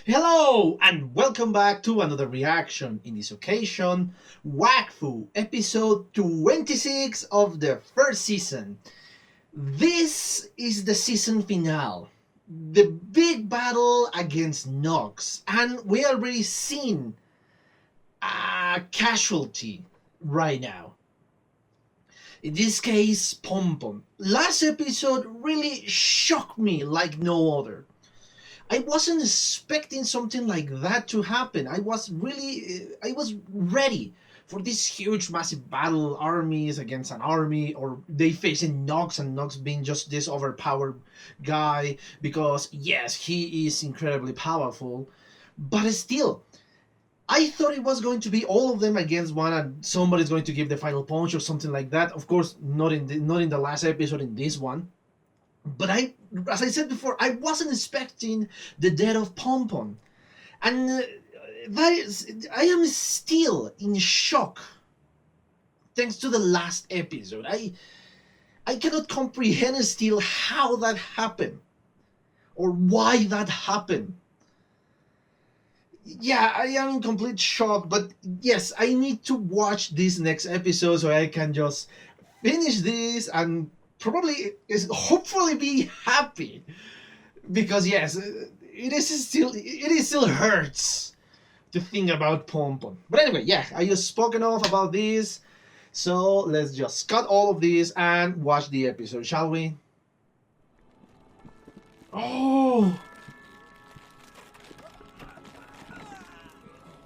Hello and welcome back to another reaction. In this occasion, Wakfu episode 26 of the first season. This is the season finale, the big battle against Nox, and we already seen a casualty right now. In this case, Pom Pom. Last episode really shocked me like no other. I wasn't expecting something like that to happen. I was ready for this huge, massive battle, armies against an army, or they facing Nox and Nox being just this overpowered guy because yes, he is incredibly powerful, but still, I thought it was going to be all of them against one, and somebody's going to give the final punch or something like that. Of course, not in the last episode. In this one, but as I said before, I wasn't expecting the death of Pompon, and I am still in shock. Thanks to the last episode, I cannot comprehend still how that happened or why that happened. Yeah, I am in complete shock, but yes, I need to watch this next episode so I can just finish this and probably is hopefully be happy because yes, it is still hurts to think about Pom Pom. But anyway, yeah, I just spoken off about this, so let's just cut all of this and watch the episode, shall we? Oh,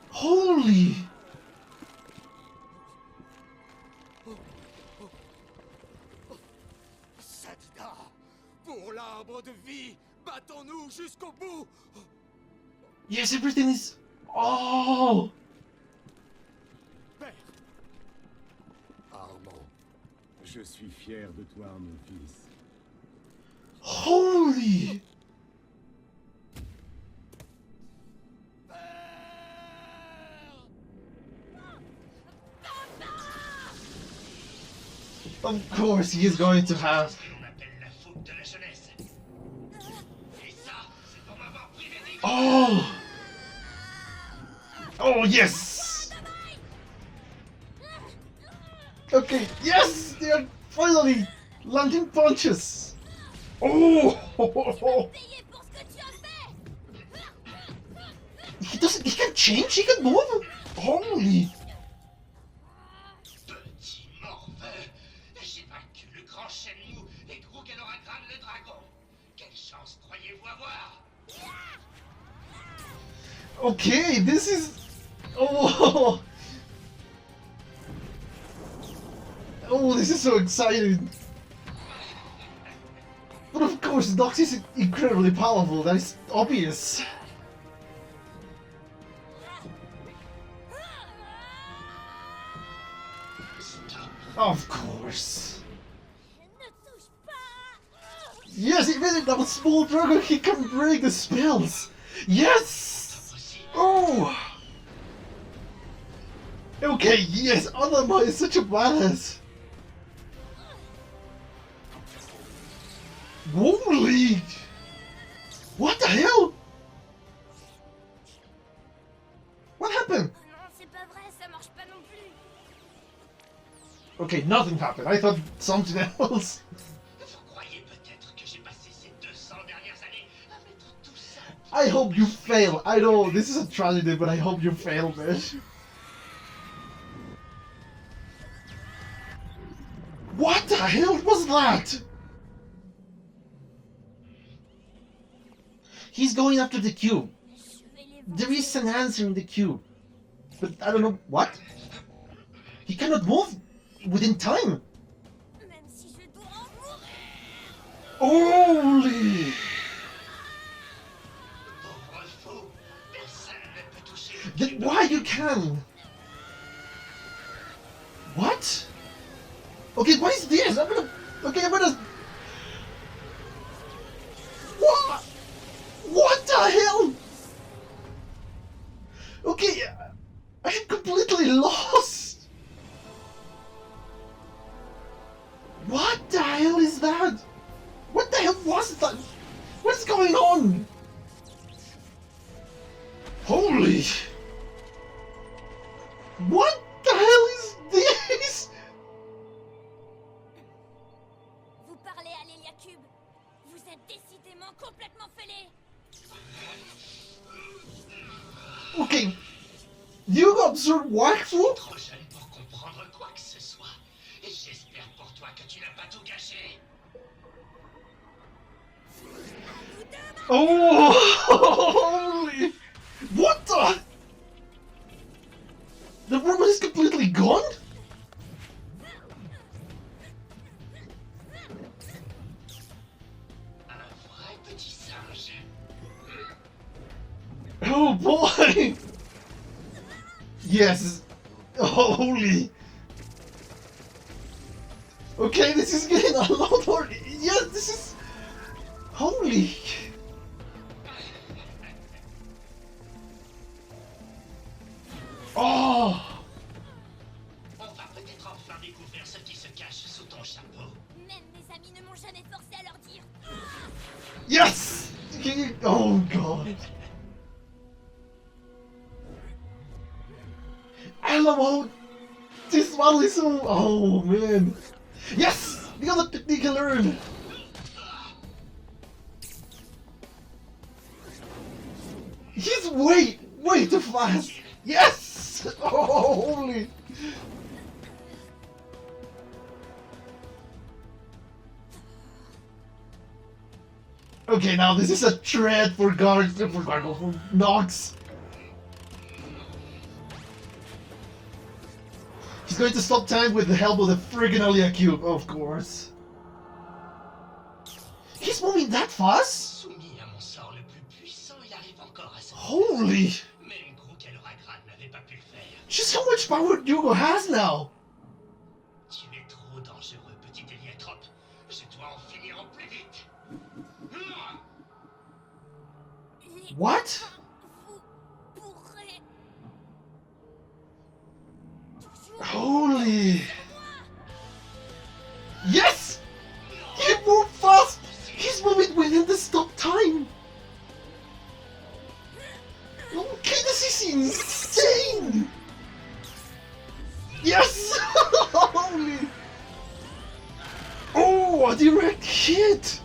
holy! Sadida, pour l'arbre de vie, battons-nous jusqu'au bout. Yes, everything is. Oh, Père. Armand, je suis fier de toi, mon fils. holy! Of course, he is going to have. Oh! Oh, yes! Okay, yes! They are finally landing punches! Oh! He doesn't. He can change? He can move? Holy! Petit morveux, j'ai vaincu le grand chêne-mou et Grougaloragran le dragon. Quelle chance croyez-vous avoir? Okay, this is. Oh! Oh, this is so exciting! But of course, Nox is incredibly powerful, that is obvious. Of course. Yes, even that small dragon, he can break the spells. Yes! Oh! Okay, yes, Anama is such a badass. Holy! What the hell? What happened? Non, c'est pas vrai, ça marche pas non plus. Okay, nothing happened. I thought something else. Vous croyez peut-être que j'ai passé ces 200 dernières années à mettre tout ça? I hope you fail. I know this is a tragedy, but I hope you fail, man. What the hell was that? He's going after the cube. Je vais les There is an answer in the cube. But I don't know what? He cannot move within time. même si je dois en mourir. Holy! Pauvre fou, personne ne peut toucher le Then cube. why you can? What? Okay, what is this? I'm gonna. What? What the hell? Okay, I'm completely lost. What the hell is that? What the hell was that? What's going on? Holy! What the hell is this? Vous parlez à l'Héliacube. Vous êtes décidément complètement fêlés. Okay, you observe Wakfu? Trop jeune pour comprendre quoi que ce soit. Et j'espère pour toi que tu n'as pas tout gâché. Oh, holy! What the? The woman is completely gone? Un vrai petit singe. Oh boy! Yes! Holy! Okay, this is getting a lot more. Yes, this is. Holy! Oh! On va peut-être enfin découvrir ce qui se cache sous ton chapeau. Même mes amis ne m'ont jamais forcé à leur dire. Yes! Oh god! I love how this model is so. Oh man! Yes! The other technique I learned! He's way too fast! Yes! Oh, holy! Okay, now this is a threat for for Nox. He's going to stop time with the help of the friggin' Alia Cube, of course. He's moving that fast? Soumis à mon sort le plus puissant, il arrive encore à se... Holy! Même gros qu'Aloragrad n'avait pas pu le faire. Just how much power Hugo has now! Tu es trop dangereux, petit héliatrope. Je dois en finir au plus vite. Les What? vous pourrez toujours Holy! Yes! He moved fast! He's moving within the stop time! Okay, this is insane! Yes! Holy! Oh, a direct hit!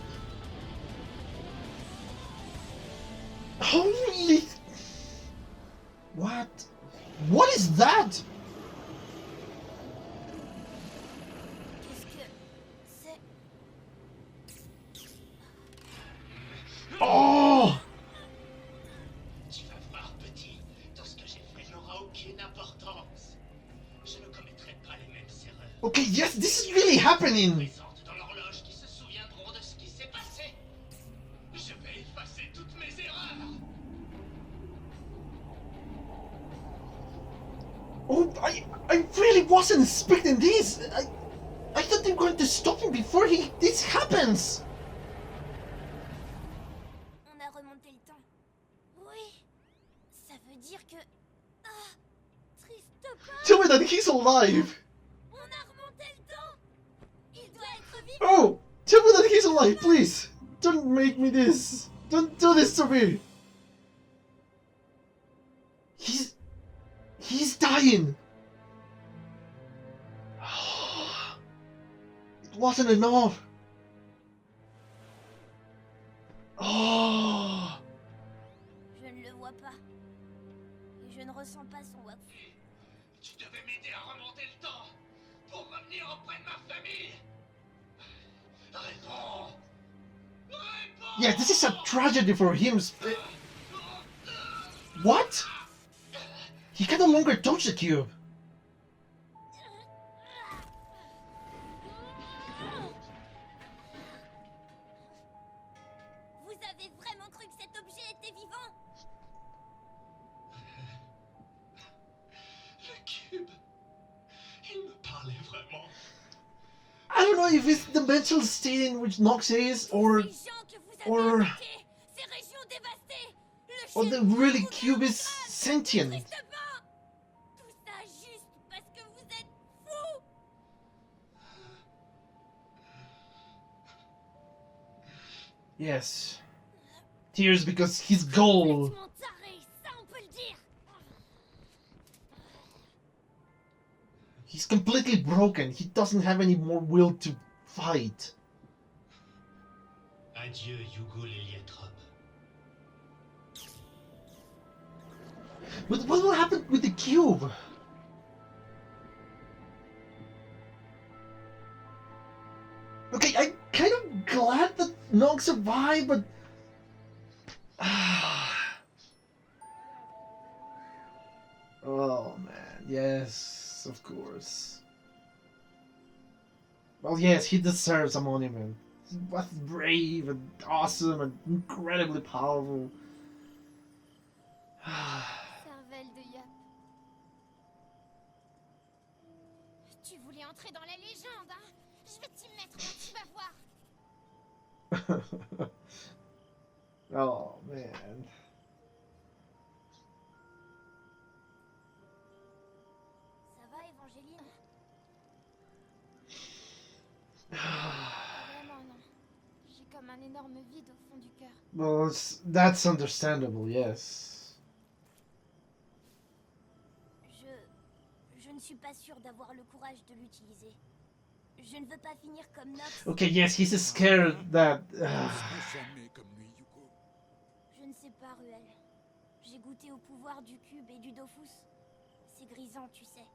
Holy! What? What is that? Qu'est-ce que c'est? Oh! Tu vas voir, petit. Tout ce que j'ai fait n'aura aucune importance. Je ne commettrai pas les mêmes erreurs. Okay, yes, this is really happening! Présentes dans l'horloge qui se souviendront de ce qui s'est passé. Je vais effacer toutes mes erreurs. Oh, I really wasn't expecting this! I thought they were going to stop him before this happens! On a remonté le temps. Oui. Ça veut dire que... Ah, triste Tell me that he's alive! On a remonté le temps. Il doit être vivant. Oh! Tell me that he's alive, please! Don't make me this! Don't do this to me! He's dying! It wasn't enough! Oh! Je ne le vois pas. Et je ne ressens pas son Wakfu. Tu devais m'aider à remonter le temps pour revenir auprès de ma famille. Réponds. Réponds. Yeah, this is a tragedy for him. What? He can no longer touch the cube. Vous avez vraiment cru que cet objet était vivant? Le cube. Il me parlait vraiment. I don't know if it's the mental state in which Nox is, or Ces gens que vous avez or- attaqués, ces régions dévastées, le the chef really vous cube is dégrade, sentient. triste pas. Tout ça juste parce que vous êtes fous. Yes. Tears because he's gold. Complètement taré, ça on peut le dire. He's completely broken. He doesn't have any more will to fight. Adieu, Hugo l'héliatrope. But what will happen with the cube? Okay, I'm kind of glad that Nog survived, but... oh man, yes, of course. Well, yes, he deserves a monument. He was brave and awesome and incredibly powerful. Cervelle de Yap. Tu voulais entrer dans la légende, hein? Je vais t'y mettre quand tu vas voir. Oh man. Ça va, Evangeline? Vraiment non. J'ai comme un énorme vide au fond du cœur. Well, that's understandable, yes. Je ne suis pas sûre d'avoir le courage de l'utiliser. Je ne veux pas finir comme Nox. Okay, yes, he's scared that... On ne sera jamais comme lui, Hugo. Je ne sais pas, Ruel. J'ai goûté au pouvoir du cube et du Dofus. C'est grisant, tu sais.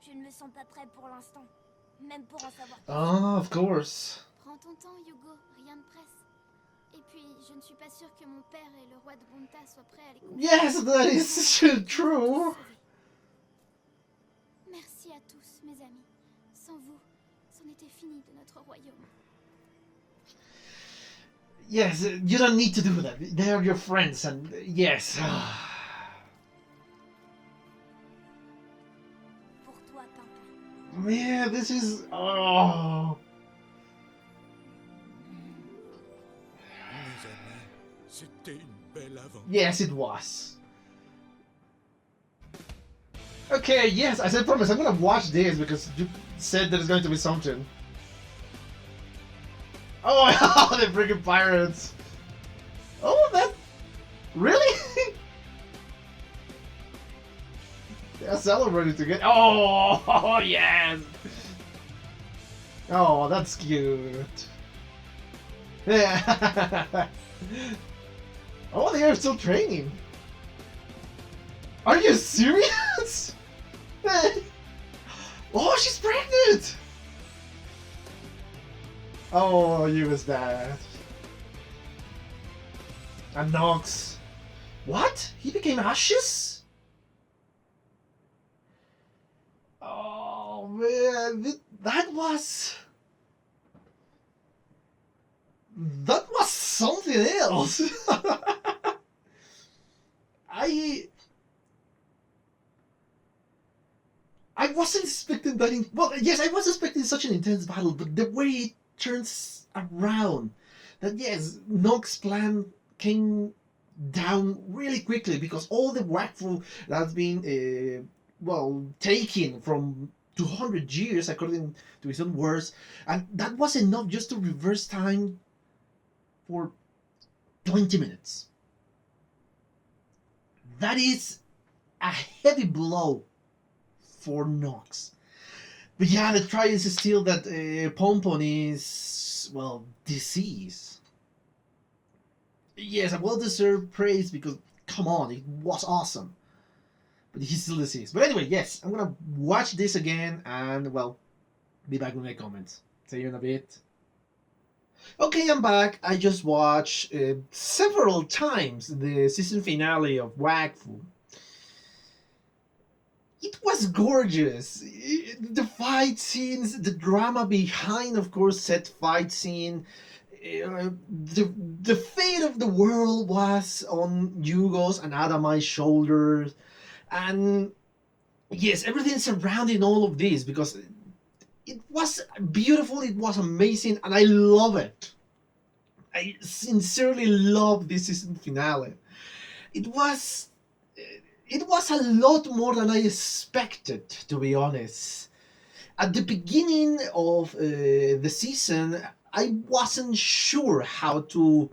Je ne me sens pas prêt pour l'instant. Même pour en savoir plus. Oh, of course. Prends ton temps, Hugo, rien de presse. Et puis, je ne suis pas sûre que mon père et le roi de Bonta soient prêts à les confier. Yes, that is true. Merci à tous, mes amis. Sans vous, c'en était fini de notre royaume. Yes, you don't need to do that. They are your friends, and yes. Pour toi, Pimpin. Man, this is... oh. Mes amis, c'était une belle aventure. Yes, it was. Okay, yes, I said promise, I'm gonna watch this because you said there's going to be something. Oh, the freaking pirates. Oh, that... really? They're celebrating together. Oh, yes. Oh, that's cute. Yeah. Oh, they are still training. Are you serious? Oh, she's pregnant! Oh, you was that. And Nox. What? He became ashes? Oh man, that was something else. I wasn't expecting that. Well, yes, I was expecting such an intense battle, but the way it turns around, that yes, Nox's plan came down really quickly because all the Wakfu that's been taken from 200 years, according to his own words, and that was enough just to reverse time for 20 minutes. That is a heavy blow for Nox. But yeah, the try is still that Pompon is, well, deceased. Yes, a well-deserved praise because, come on, it was awesome. But he's still deceased. But anyway, yes, I'm gonna watch this again and, well, be back with my comments. See you in a bit. Okay, I'm back. I just watched several times the season finale of Wakfu. It was gorgeous. The fight scenes, the drama behind, of course, said fight scene. The fate of the world was on Hugo's and Adamai's shoulders. And yes, everything surrounding all of this because it was beautiful, it was amazing, and I love it. I sincerely love this season finale. It was a lot more than I expected, to be honest. At the beginning of the season, I wasn't sure how to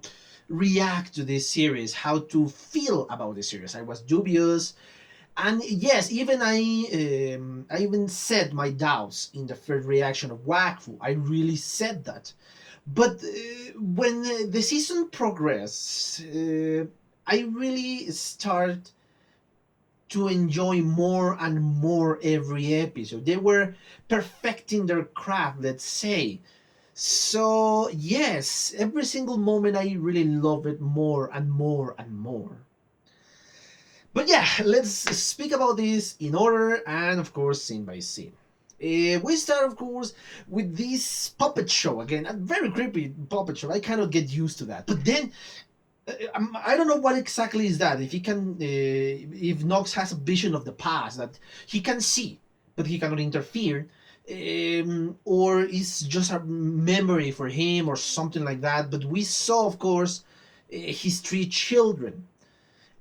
react to this series, how to feel about this series. I was dubious, And yes, even I even said my doubts in the first reaction of Wakfu. I really said that. But when the season progressed, I really start to enjoy more and more every episode. They were perfecting their craft, let's say. So yes, every single moment I really love it more and more and more. But yeah, let's speak about this in order and of course scene by scene. We start, of course, with this puppet show again, a very creepy puppet show. I cannot get used to that. But then I don't know what exactly is that. If he can, if Nox has a vision of the past that he can see, but he cannot interfere, or it's just a memory for him or something like that. But we saw, of course, his three children,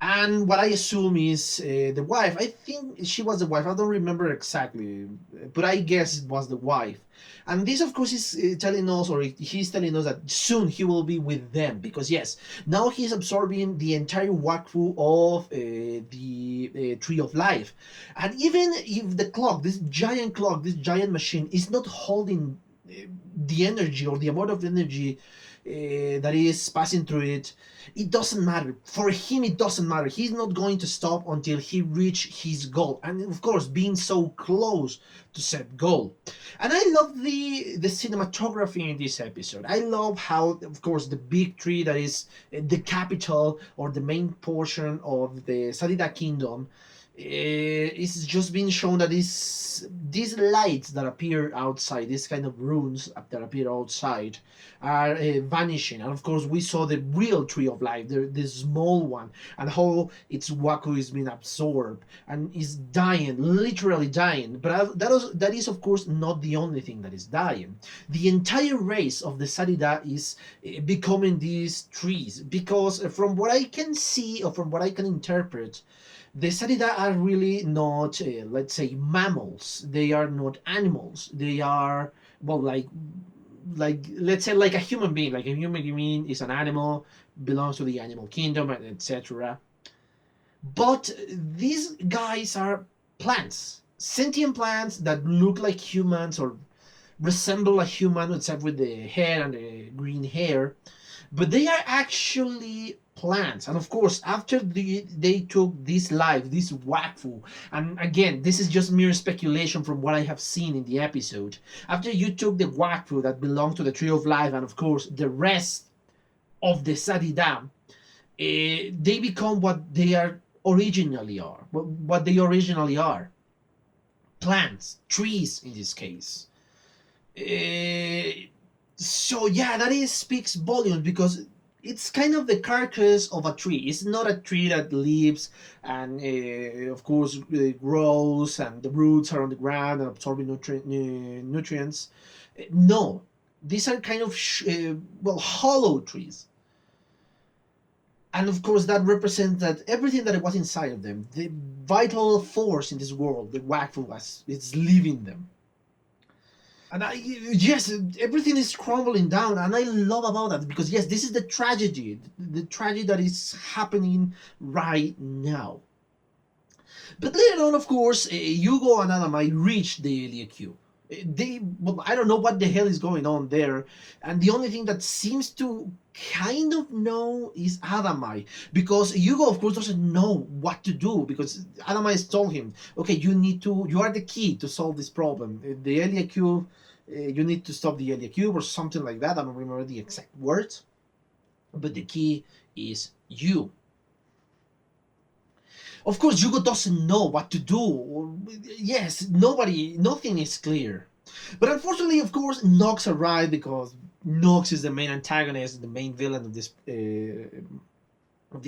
and what I assume is the wife. I think she was the wife. I don't remember exactly, but I guess it was the wife. And this, of course, is telling us, or he's telling us that soon he will be with them, because yes, now he's absorbing the entire wakfu of the Tree of Life, and even if the clock, this giant machine, is not holding the energy or the amount of energy that is passing through it, it doesn't matter. For him, it doesn't matter. He's not going to stop until he reach his goal. And of course, being so close to set goal. And I love the cinematography in this episode. I love how, of course, the big tree that is the capital or the main portion of the Sarida Kingdom it's just been shown that these lights that appear outside, these kind of runes that appear outside, are vanishing. And of course, we saw the real tree of life, the small one, and how its waku is being absorbed and is dying, literally dying. But that is of course not the only thing that is dying. The entire race of the Sarida is becoming these trees, because from what I can see or from what I can interpret, the Sarida are really not, let's say, mammals. They are not animals. They are, well, like let's say, like a human being. Like a human being is an animal, belongs to the animal kingdom, and etc. But these guys are plants, sentient plants that look like humans or resemble a human, except with the hair and the green hair, but they are actually plants. And of course, after they took this life, this wakfu, and again, this is just mere speculation from what I have seen in the episode. After you took the wakfu that belonged to the tree of life, and of course the rest of the Sadidam, they become what they are originally are. What they originally are: plants, trees in this case. Uh, so yeah, that is speaks volumes, because it's kind of the carcass of a tree. It's not a tree that lives and of course grows and the roots are on the ground and absorbing nutrients. No, these are kind of well, hollow trees. And of course that represents that everything that was inside of them, the vital force in this world, the wakfu, was it's leaving them. And yes, everything is crumbling down, and I love about that, because yes, this is the tragedy that is happening right now. But later on, of course, Yugo and Adamai reach the Elia Cube. Well, I don't know what the hell is going on there, and the only thing that seems to kind of know is Adamai, because Yugo, of course, doesn't know what to do, because Adamai has told him, okay, you are the key to solve this problem. The Elia Cube, you need to stop the Elia Cube or something like that. I don't remember the exact words, but the key is you. Of course, Yugo doesn't know what to do. Yes, nothing is clear. But unfortunately, of course, Nox arrived, because Nox is the main antagonist, the main villain of this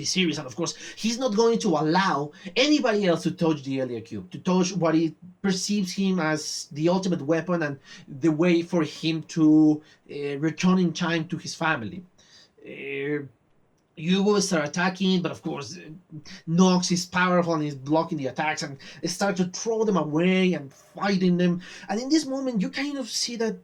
series, and of course, he's not going to allow anybody else to touch the Elia Cube, to touch what he perceives him as the ultimate weapon and the way for him to return in time to his family. Yugo start attacking, but of course, Nox is powerful and is blocking the attacks and start to throw them away and fighting them. And in this moment, you kind of see that,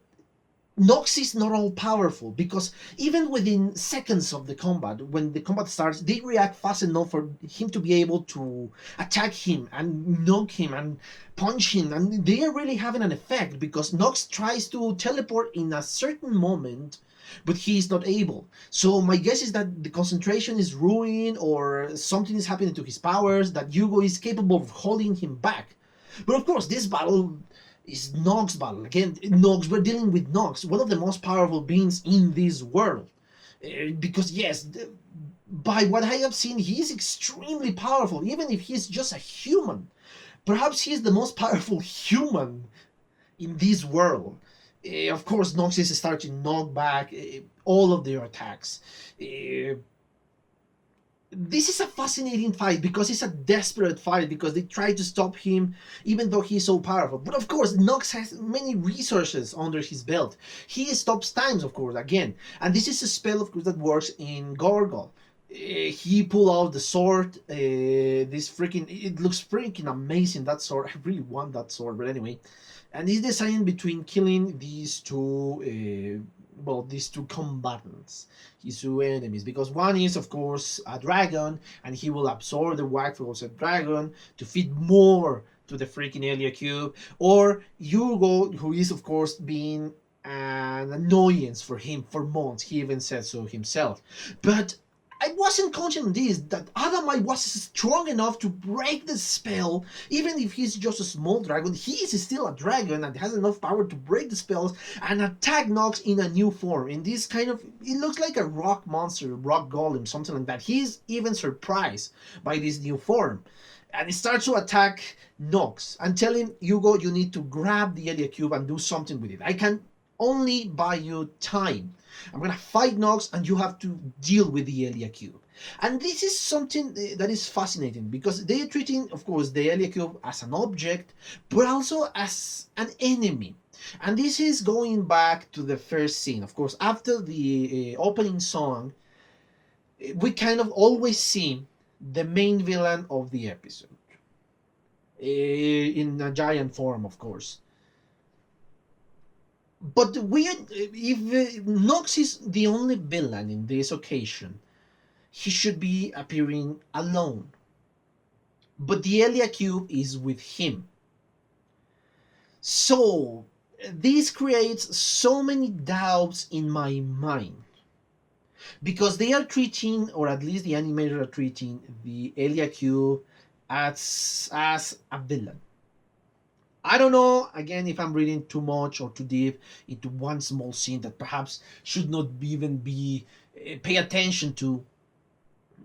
Nox is not all powerful, because even within seconds of the combat, when the combat starts, they react fast enough for him to be able to attack him and knock him and punch him, and they are really having an effect, because Nox tries to teleport in a certain moment, but he is not able. So my guess is that the concentration is ruined, or something is happening to his powers, that Hugo is capable of holding him back. But of course, this battle is Nox battle. Again, Nox, we're dealing with Nox, one of the most powerful beings in this world. Because yes, by what I have seen, he is extremely powerful, even if he's just a human. Perhaps he is the most powerful human in this world. Of course, Nox is starting to knock back all of their attacks. This is a fascinating fight, because it's a desperate fight, because they try to stop him even though he's so powerful. But of course, Nox has many resources under his belt. He stops times, of course, again. And this is a spell, of course, that works in Gorgol. He pulled out the sword. It looks freaking amazing, that sword. I really want that sword, but anyway. And he's deciding between killing these two combatants, his two enemies, because one is of course a dragon, and he will absorb the Wakfu of a dragon to feed more to the freaking Elia cube, or Hugo, who is of course being an annoyance for him for months. He even said so himself. But I wasn't conscious of this, that Adamai was strong enough to break the spell. Even if he's just a small dragon, he is still a dragon and has enough power to break the spells and attack Nox in a new form. In this kind of, it looks like a rock monster, rock golem, something like that. He's even surprised by this new form. And he starts to attack Nox and tell him, Hugo, you need to grab the Elia Cube and do something with it. I can only buy you time. I'm gonna fight Nox, and you have to deal with the Elia Cube. And this is something that is fascinating, because they are treating, of course, the Elia Cube as an object, but also as an enemy. And this is going back to the first scene. Of course, after the opening song, we kind of always see the main villain of the episode. In a giant form, of course. But if Nox is the only villain in this occasion, he should be appearing alone. But the Elia Cube is with him. So, this creates so many doubts in my mind. Because they are treating, or at least the animators are treating, the Elia Cube as a villain. I don't know, again, if I'm reading too much or too deep into one small scene that perhaps should not even be pay attention to,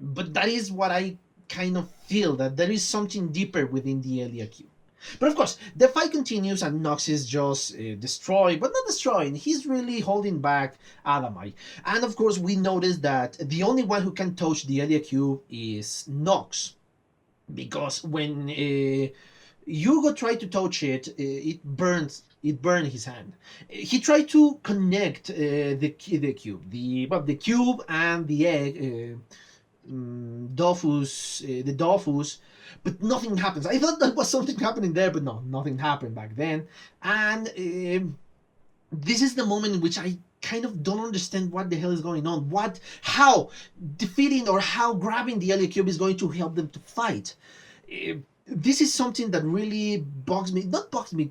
but that is what I kind of feel, that there is something deeper within the Elia Cube. But of course, the fight continues and Nox is just destroyed, but not destroying. He's really holding back Adamai. And of course, we notice that the only one who can touch the Elia Cube is Nox. Because when Hugo tried to touch it, it burned his hand. He tried to connect the cube, the cube and the egg, the Dofus, but nothing happens. I thought there was something happening there, but no, nothing happened back then. And this is the moment in which I kind of don't understand what the hell is going on. How defeating or how grabbing the Elia Cube is going to help them to fight. This is something that really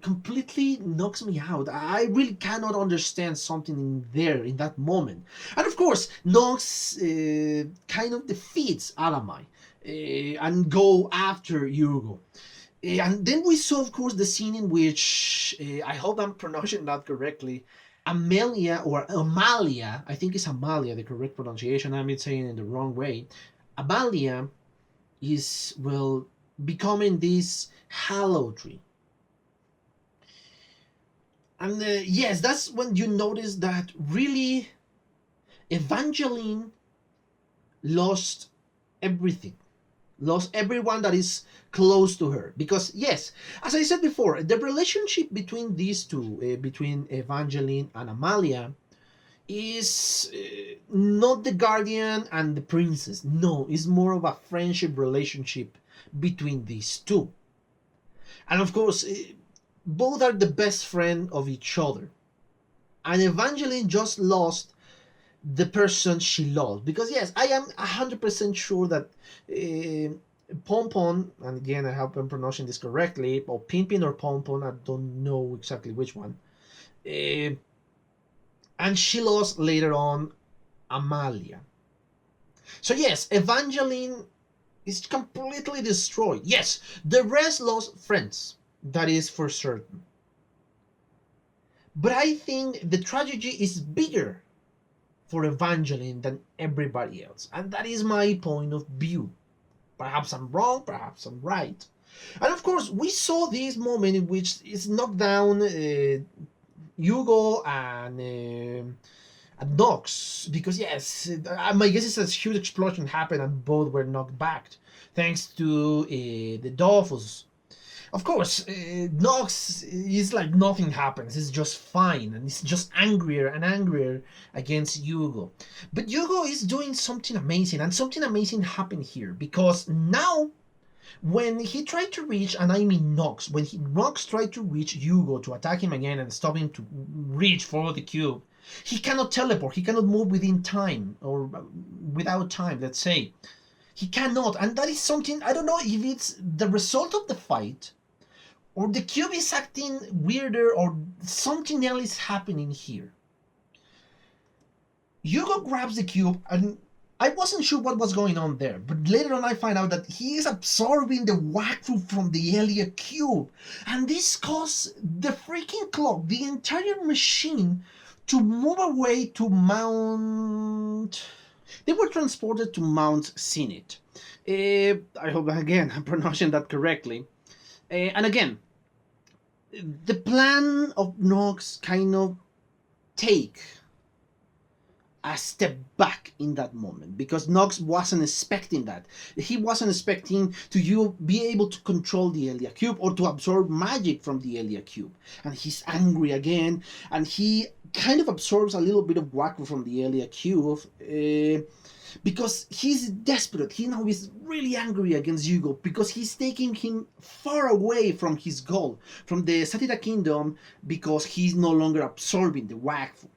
completely knocks me out. I really cannot understand something in there in that moment. And of course, Nox kind of defeats Alamai and go after Hugo. And then we saw, of course, the scene in which, I hope I'm pronouncing that correctly, Amalia, I think it's Amalia, the correct pronunciation, I'm saying it in the wrong way. Amalia is, well, becoming this hallow tree. And yes, that's when you notice that really Evangeline lost everything. Lost everyone that is close to her. Because yes, as I said before, the relationship between these two, between Evangeline and Amalia, is not the guardian and the princess. No, it's more of a friendship relationship between these two. And of course, both are the best friend of each other. and Evangeline just lost the person she loved. Because yes, I am 100% sure that Pompon, and again I hope I'm pronouncing this correctly, or Pimpin or Pompon, I don't know exactly which one, uh, and she lost later on Amalia. So yes, Evangeline is completely destroyed. Yes, the rest lost friends. That is for certain. But I think the tragedy is bigger for Evangeline than everybody else. And that is my point of view. Perhaps I'm wrong, perhaps I'm right. And of course, we saw this moment in which it's knocked down Hugo and Nox. Because, yes, my guess is a huge explosion happened and both were knocked back thanks to the Dolphus. Of course, Nox is like nothing happens. It's just fine, and it's just angrier and angrier against Hugo. But Hugo is doing something amazing, and something amazing happened here because now, when he tried to reach, and I mean Nox, when Nox tried to reach Hugo to attack him again and stop him to reach for the cube, he cannot teleport. He cannot move within time or without time. Let's say he cannot, and that is something I don't know if it's the result of the fight or the cube is acting weirder or something else is happening here. Hugo grabs the cube and I wasn't sure what was going on there, but later on I find out that he is absorbing the Wakfu from the Elia cube, and this caused the freaking clock, the entire machine, to move away to Mount... They were transported to Mount Zenith. I hope again I'm pronouncing that correctly. And again, the plan of Nox kind of take a step back in that moment because Nox wasn't expecting that. He wasn't expecting to you be able to control the Elia Cube or to absorb magic from the Elia Cube. And he's angry again, and he kind of absorbs a little bit of Wakfu from the Elia Cube. Because he's desperate. He now is really angry against Hugo because he's taking him far away from his goal, from the Satira Kingdom, because he's no longer absorbing the Wakfu.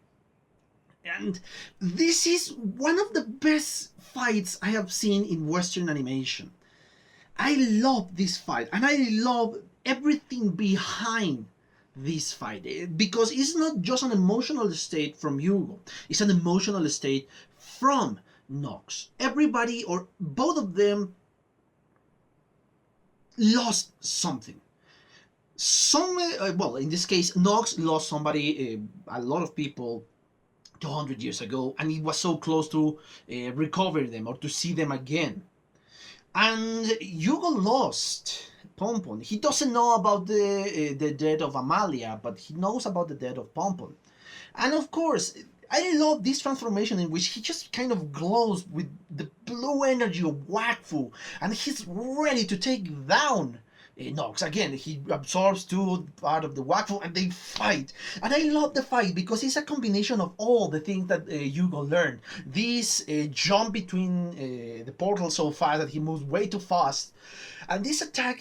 And this is one of the best fights I have seen in Western animation. I love this fight, and I love everything behind this fight because it's not just an emotional state from Hugo, it's an emotional state from Nox. Everybody or both of them lost something. Well, in this case, Nox lost somebody, a lot of people 200 years ago, and he was so close to recover them or to see them again. And Hugo lost Pompon. He doesn't know about the death of Amalia, but he knows about the death of Pompon. And of course, I love this transformation in which he just kind of glows with the blue energy of Wakfu, and he's ready to take down Nox. Again, he absorbs two part of the Wakfu and they fight. And I love the fight because it's a combination of all the things that Hugo learned. This jump between the portals so fast that he moves way too fast. And this attack,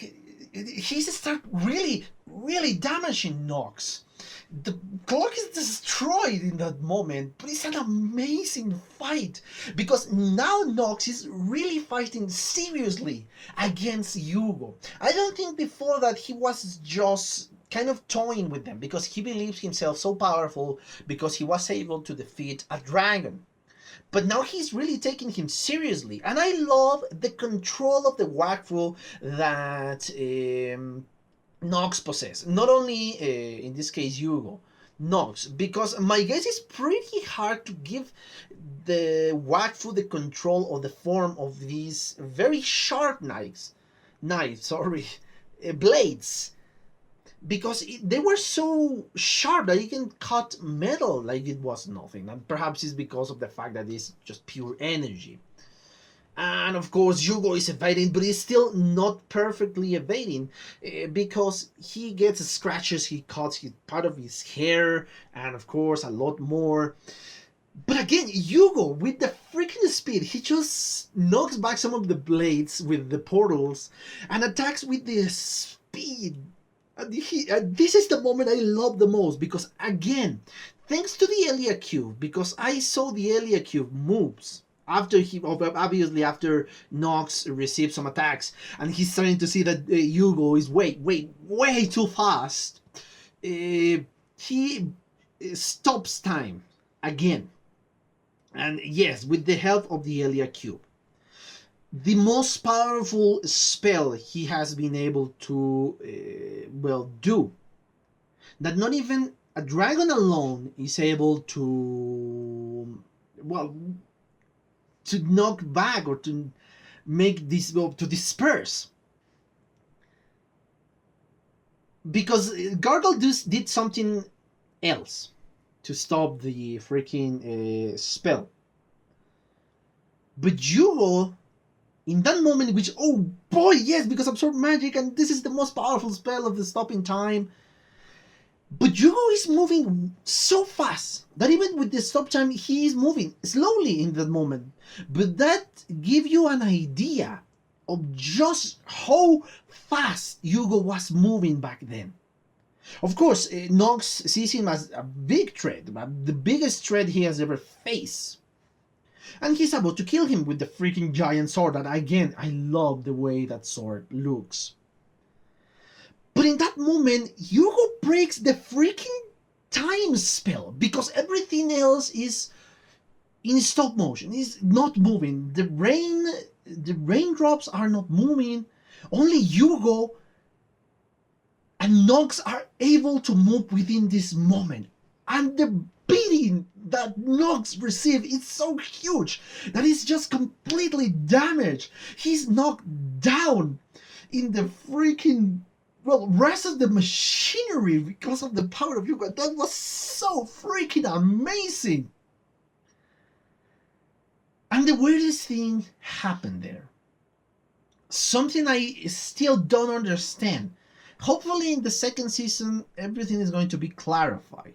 he starts really damaging Nox. The clock is destroyed in that moment, but it's an amazing fight because now Nox is really fighting seriously against Hugo. I don't think before that he was just kind of toying with them because he believes himself so powerful because he was able to defeat a dragon. But now he's really taking him seriously, and I love the control of the Wakfu that Nox possess. Not only in this case Hugo, Nox, because my guess is pretty hard to give the Wakfu the control of the form of these very sharp blades, because they were so sharp that you can cut metal like it was nothing. And perhaps it's because of the fact that it's just pure energy. And of course Hugo is evading, but he's still not perfectly evading because he gets scratches, he cuts part of his hair, and of course a lot more. But again, Hugo, with the freaking speed, he just knocks back some of the blades with the portals and attacks with the speed This is the moment I love the most, because again, thanks to the Elia cube, because I saw the Elia cube moves after obviously after Nox received some attacks, and he's starting to see that Hugo is way too fast. He stops time again, and yes, with the help of the Elia cube, the most powerful spell he has been able to do, that not even a dragon alone is able to to knock back or to make this to disperse, because Gargle did something else to stop the freaking spell. But Yugo, in that moment, which, oh boy, yes, because absorb magic, and this is the most powerful spell of the stopping time. But Yugo is moving so fast that even with the stop time, he is moving slowly in that moment. But that gives you an idea of just how fast Yugo was moving back then. Of course, Nox sees him as a big threat, the biggest threat he has ever faced. And he's about to kill him with the freaking giant sword that, again, I love the way that sword looks. But in that moment, Hugo breaks the freaking time spell, because everything else is in stop motion, is not moving. The raindrops are not moving. Only Hugo and Nox are able to move within this moment. And the beating that Nox received is so huge that he's just completely damaged. He's knocked down in the freaking rest of the machinery because of the power of Yuga. That was so freaking amazing. And the weirdest thing happened there. Something I still don't understand. Hopefully in the second season everything is going to be clarified.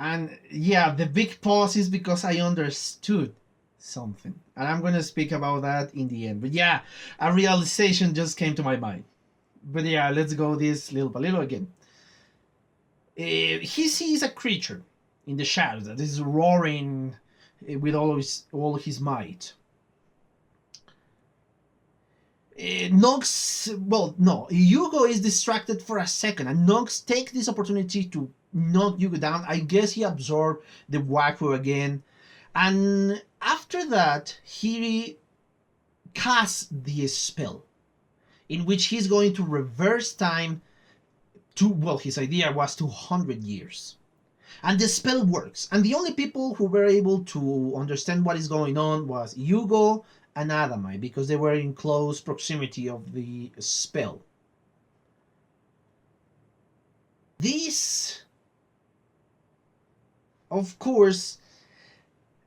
And yeah, the big pause is because I understood something. And I'm going to speak about that in the end. But yeah, a realization just came to my mind. But yeah, let's go this little by little again. He sees a creature in the shadows that is roaring with all his might. Nox, Hugo is distracted for a second, and Nox takes this opportunity to knock Hugo down. I guess he absorbed the Wakfu again, and after that, he casts the spell, in which he's going to reverse time to, his idea was 200 years. And the spell works, and the only people who were able to understand what is going on was Hugo and Adamai, because they were in close proximity of the spell. This, of course,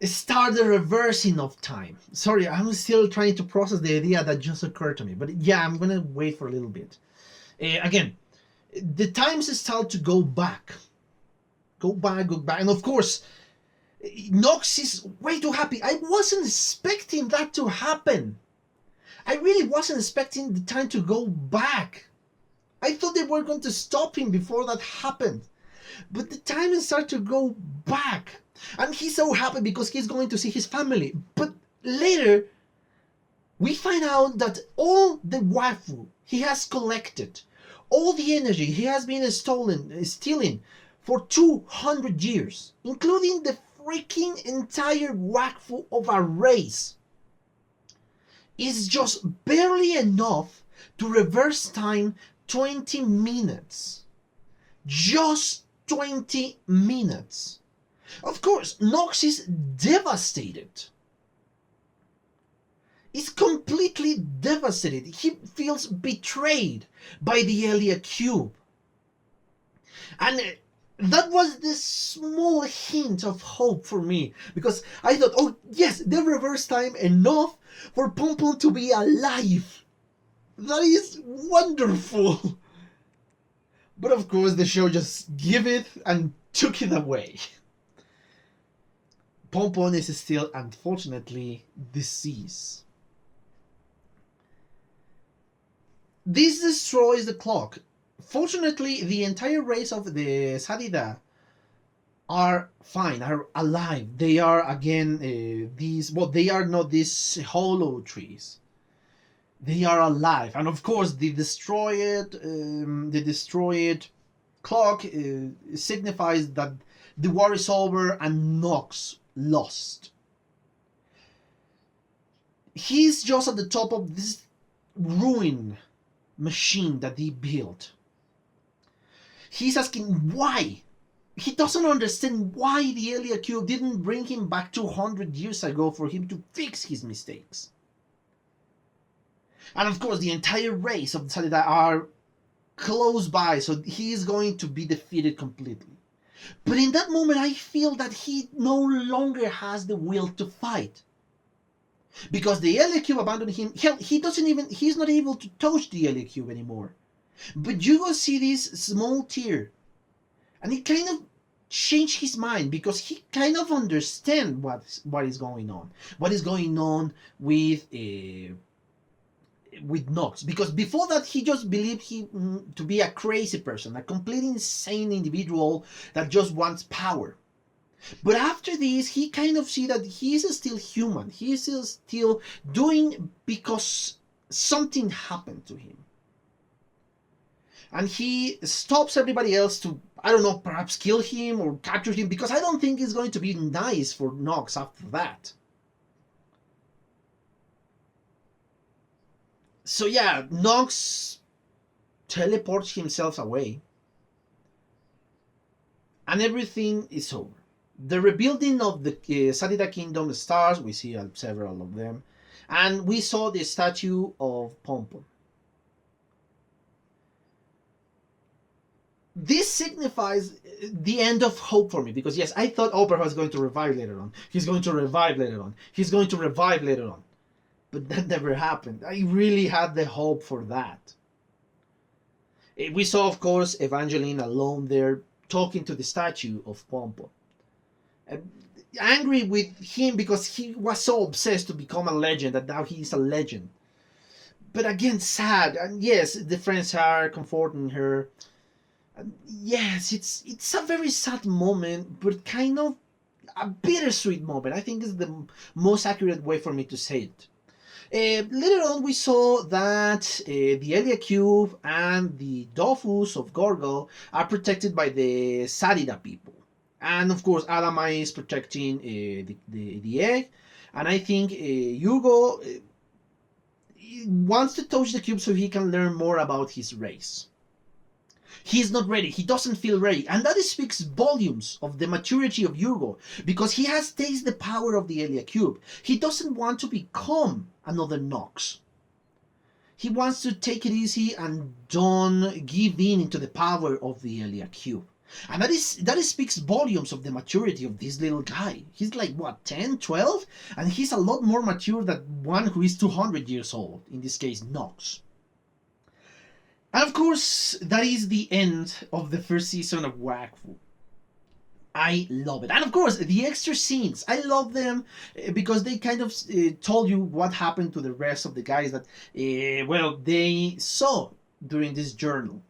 started the reversing of time. Sorry, I'm still trying to process the idea that just occurred to me, but yeah, I'm gonna wait for a little bit. Again, the times start to go back, and of course, Nox is way too happy. I wasn't expecting that to happen. I really wasn't expecting the time to go back. I thought they were going to stop him before that happened. But the time started to go back. And he's so happy because he's going to see his family. But later, we find out that all the Wakfu he has collected, all the energy he has been stealing for 200 years, including the freaking entire Wakfu of a race, is just barely enough to reverse time 20 minutes. Just 20 minutes. Of course, Nox is devastated. He's completely devastated. He feels betrayed by the Elia Cube. And that was the small hint of hope for me, because I thought, oh yes, they reverse time enough for Pompon to be alive. That is wonderful. But of course the show just gave it and took it away. Pompon is still unfortunately deceased. This destroys the clock. Fortunately, the entire race of the Sadida are fine, are alive. They are again these. Well, they are not these hollow trees. They are alive, and of course, the destroyed clock signifies that the war is over and Nox lost. He's just at the top of this ruin machine that he built. He's asking why. He doesn't understand why the Elia Cube didn't bring him back 200 years ago for him to fix his mistakes. And of course, the entire race of the Salida are close by, so he is going to be defeated completely. But in that moment, I feel that he no longer has the will to fight. Because the Elia Cube abandoned him. Hell, he's not able to touch the Elia Cube anymore. But you go see this small tear, and it kind of changed his mind because he kind of understand what is going on. What is going on with Nox, because before that he just believed him to be a crazy person, a completely insane individual that just wants power. But after this, he kind of see that he is still human. He is still doing because something happened to him. And he stops everybody else to, I don't know, perhaps kill him or capture him, because I don't think it's going to be nice for Nox after that. So yeah, Nox teleports himself away. And everything is over. The rebuilding of the Sadida Kingdom starts. We see several of them. And we saw the statue of Pompon. This signifies the end of hope for me, because yes, I thought Oprah was going to revive later on. He's going to revive later on. He's going to revive later on. But that never happened. I really had the hope for that. We saw, of course, Evangeline alone there talking to the statue of Pompon. Angry with him because he was so obsessed to become a legend that now he's a legend. But again, sad. And yes, the friends are comforting her. And yes, it's a very sad moment, but kind of a bittersweet moment. I think is the most accurate way for me to say it. Later on, we saw that the Elia Cube and the Dofus of Gorgol are protected by the Sadida people. And of course, Adama is protecting the egg. And I think Hugo wants to touch the cube so he can learn more about his race. He's not ready. He doesn't feel ready. And that speaks volumes of the maturity of Hugo, because he has tasted the power of the Elia Cube. He doesn't want to become another Nox. He wants to take it easy and don't give in into the power of the Elia Cube. And that speaks volumes of the maturity of this little guy. He's like, what, 10, 12? And he's a lot more mature than one who is 200 years old, in this case, Nox. And of course, that is the end of the first season of Wakfu. I love it. And of course, the extra scenes, I love them because they kind of told you what happened to the rest of the guys that, well, they saw during this journey.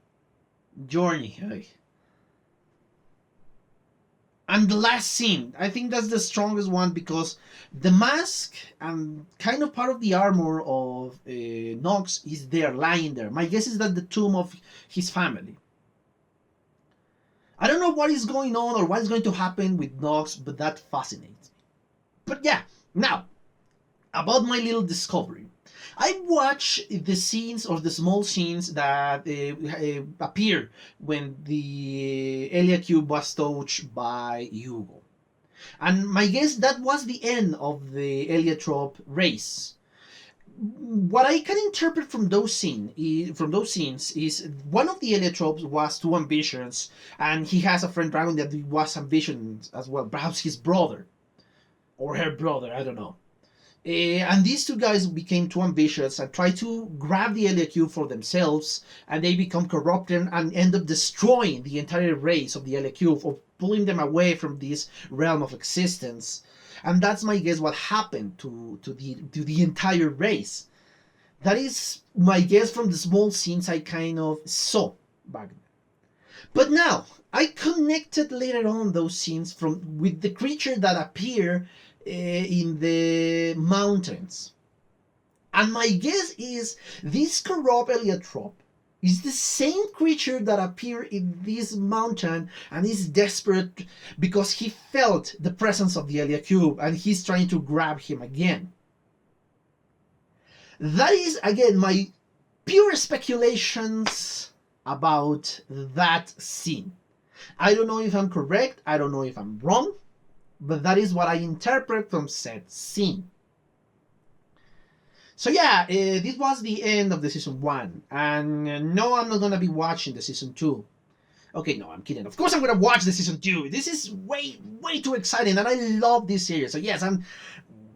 And the last scene, I think that's the strongest one, because the mask and kind of part of the armor of Nox is there, lying there. My guess is that the tomb of his family. I don't know what is going on or what is going to happen with Nox, but that fascinates me. But yeah, now, about my little discovery. I watch the scenes or the small scenes that appear when the Elia Cube was touched by Hugo. And my guess that was the end of the Heliotrope race. What I can interpret from those scenes is one of the Heliotropes was too ambitious, and he has a friend dragon that was ambitious as well, perhaps his brother or her brother, I don't know. And these two guys became too ambitious and tried to grab the Elia Cube for themselves, and they become corrupted and end up destroying the entire race of the Elia Cube, or pulling them away from this realm of existence. And that's my guess what happened to the entire race. That is my guess from the small scenes I kind of saw back then. But now, I connected later on those scenes with the creature that appear in the mountains. And my guess is this corrupt Heliotrope is the same creature that appeared in this mountain and is desperate because he felt the presence of the Heliocube and he's trying to grab him again. That is, again, my pure speculations about that scene. I don't know if I'm correct, I don't know if I'm wrong, but that is what I interpret from said scene. So yeah, this was the end of the season 1, and no, I'm not gonna be watching the season 2. Okay, no, I'm kidding. Of course I'm gonna watch the season 2. This is way too exciting, and I love this series. So yes, I'm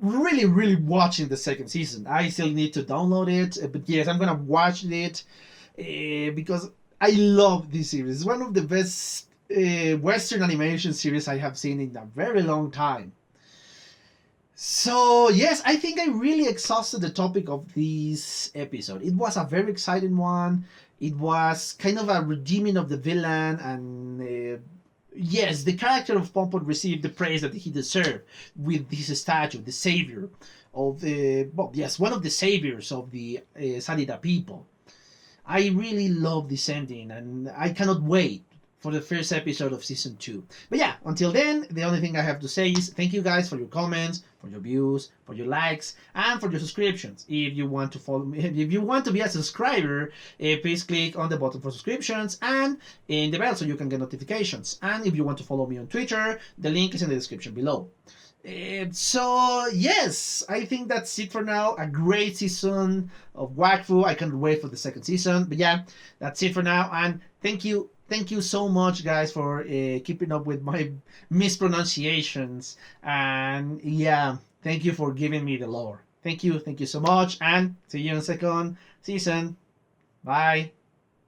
really watching the second season. I still need to download it, but yes, I'm gonna watch it because I love this series. It's one of the best Western animation series I have seen in a very long time. So yes, I think I really exhausted the topic of this episode. It was a very exciting one. It was kind of a redeeming of the villain, and yes, the character of Pompon received the praise that he deserved with this statue, the savior of the, well, yes, one of the saviors of the Salida people. I really love this ending, and I cannot wait for the first episode of season 2. But yeah, until then, the only thing I have to say is thank you guys for your comments, for your views, for your likes, and for your subscriptions. If you want to follow me, if you want to be a subscriber, please click on the button for subscriptions and in the bell so you can get notifications. And if you want to follow me on Twitter, the link is in the description below. So yes, I think that's it for now. A great season of Wakfu. I can't wait for the second season. But yeah, that's it for now. And thank you so much, guys, for keeping up with my mispronunciations. And yeah, thank you for giving me the lore. Thank you so much. And see you in the second season. Bye.